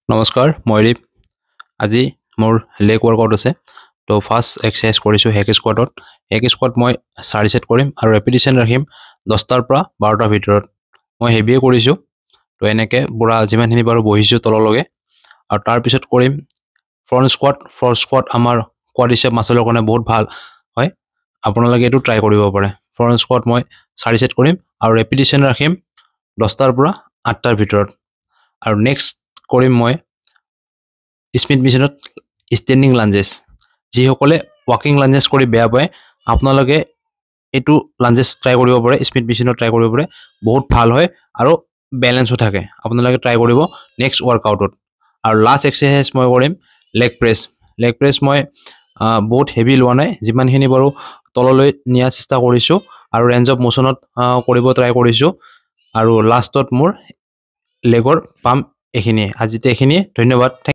নমস্কাৰ মই দীপ আজি মোৰ লেগ ৱৰ্কআউট আছে তো ফাৰ্ষ্ট এক্সাৰসাইজ কৰিছোঁ হেক স্কোৱাটত হেক স্কোৱাট মই 4 সেট কৰিম আৰু ৰেপিটেশ্যন ৰাখিম 10টাৰ পৰা 12টাৰ ভিতৰত মই হেভিয়ে কৰিছোঁ তো এনেকৈ পুৰা যিমানখিনি বাৰু বহিছোঁ তললৈকে আৰু তাৰ পিছত কৰিম ফ্ৰণ্ট স্কোৱাট আমাৰ কোৱাড্ৰিচেপ মাসলৰ কাৰণে বহুত ভাল হয় আপোনালোকে এটো ট্ৰাই কৰিব পাৰে ফ্ৰণ্ট স্কোৱাট মই 4 সেট কৰিম আৰু ৰেপিটেশ্যন ৰাখিম 10টাৰ পৰা 8টাৰ ভিতৰত আৰু নেক্সট কৰিম মই স্মিথ মেচিনত ষ্টেণ্ডিং লাঞ্জেছ যিসকলে ৱাকিং লাঞ্জেছ কৰি বেয়া পায় আপোনালোকে এটো লাঞ্জেছ ট্ৰাই কৰিব পাৰে স্মিথ মেচিনত ট্ৰাই কৰিব পাৰে বহুত ভাল হয় আৰু বেলেন্সও থাকে আপোনালোকে ট্ৰাই কৰিব নেক্সট ৱৰ্কআউটত আৰু লাষ্ট এক্সাৰসাইজ মই কৰিম লেগ প্ৰেছ মই বহুত হেভি লোৱা নাই যিমানখিনি বাৰু তললৈ নিয়া চেষ্টা কৰিছোঁ আৰু ৰেঞ্জ অফ মোশনত কৰিব ট্ৰাই কৰিছোঁ আৰু লাষ্টত মোৰ লেগৰ পাম্প এখিনিয়ে আজিতে এখিনিয়ে ধন্যবাদ।